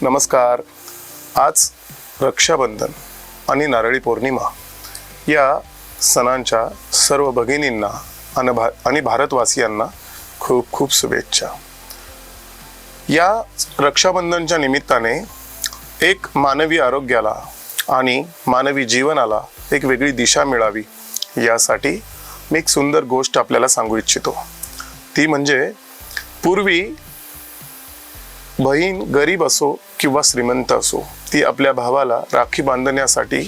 नमस्कार. आज रक्षाबंधन आणि नारळी पौर्णिमा या सणांच्या सर्व भगिनींना आणि भारतवासियांना खूप खूप शुभेच्छा. या रक्षाबंधनच्या निमित्ताने एक मानवी आरोग्याला आणि मानवी जीवनाला एक वेगळी दिशा मिळावी यासाठी मी एक सुंदर गोष्ट आपल्याला सांगू इच्छितो. ती म्हणजे पूर्वी बहीण गरीब असो किंवा श्रीमंत असो, ती आपल्या भावाला राखी बांधण्यासाठी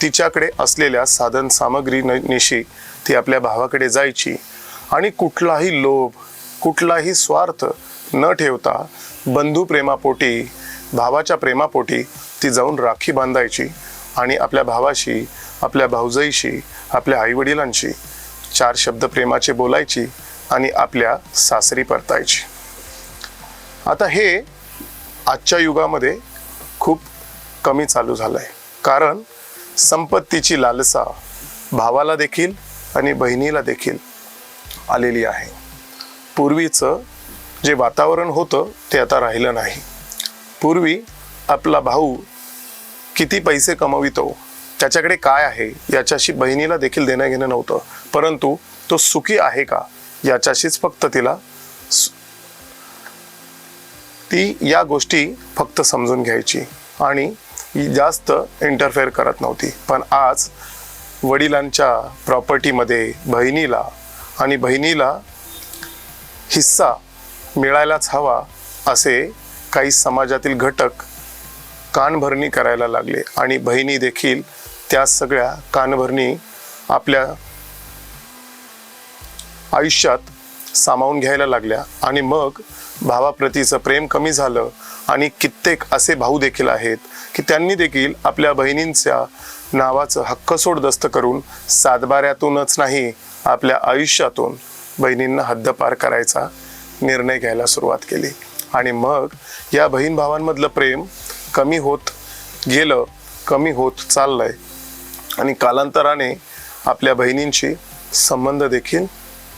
तिच्याकडे असलेल्या साधन सामग्री निशी ती आपल्या भावाकडे जायची आणि कुठलाही लोभ, कुठलाही स्वार्थ न ठेवता बंधू प्रेमापोटी, भावाच्या प्रेमापोटी ती जाऊन राखी बांधायची आणि आपल्या भावाशी, आपल्या भाऊजाईशी, आपल्या आईवडिलांशी 4 शब्द प्रेमाचे बोलायची आणि आपल्या सासरी परतायची. आता हे आजच्या युगामध्ये खूप कमी चालू झालंय, कारण संपत्तीची लालसा भावाला देखील आणि बहिणीला देखील आलेली आहे. पूर्वीचं जे वातावरण होतं ते आता राहिलं नाही. पूर्वी आपला भाऊ किती पैसे कमवितो, त्याच्याकडे काय आहे याच्याशी बहिणीला देखील देणं घेणं नव्हतं, परंतु तो सुखी आहे का याच्याशीच फक्त ती या गोष्टी फक्त समजून घ्यायची आणि जास्त इंटरफेअर करत नव्हती. पण आज वडिलांच्या प्रॉपर्टीमध्ये बहिणीला आणि बहिणीला हिस्सा मिळायलाच हवा असे काही समाजातील घटक कानभरणी करायला लागले आणि बहिणी देखील त्या सगळ्या कानभरणी आपल्या आयुष्यात सामावून घ्यायला लागल्या आणि मग भावाप्रतीचं प्रेम कमी झालं. आणि कित्येक असे भाऊ देखील आहेत की त्यांनी देखील आपल्या बहिणींच्या नावाचं हक्कसोड करून सातबाऱ्यातूनच नाही, आपल्या आयुष्यातून बहिणींना हद्दपार करायचा निर्णय घ्यायला सुरुवात केली. आणि मग या बहीण भावांमधलं प्रेम कमी होत गेलं, कमी होत चाललंय आणि कालांतराने आपल्या बहिणींशी संबंध देखील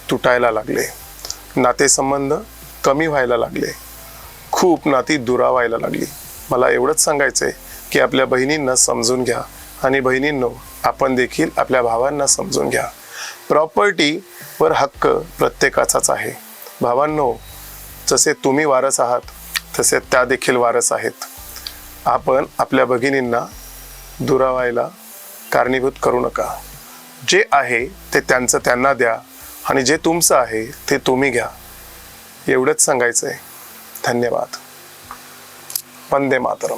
तुटायला लागले, नातेसंबंध कमी व्हायला लागले, खूप नाती दुरावायला लागली. मला एवढंच सांगायचंय की आपल्या बहिणींना समजून घ्या आणि बहिणींनो, आपण देखील आपल्या भावांना समजून घ्या. प्रॉपर्टीवर हक्क प्रत्येकाचाच आहे. भावांनो, जसे तुम्ही वारस आहात तसे त्या देखील वारस आहेत. आपण आपल्या भगिनींना दुरावायला कारणीभूत करू नका. जे आहे ते त्यांचं त्यांना द्या आणि जे तुमचं आहे ते तुम्ही घ्या. एवढंच सांगायचंय. धन्यवाद. वंदे मातरम.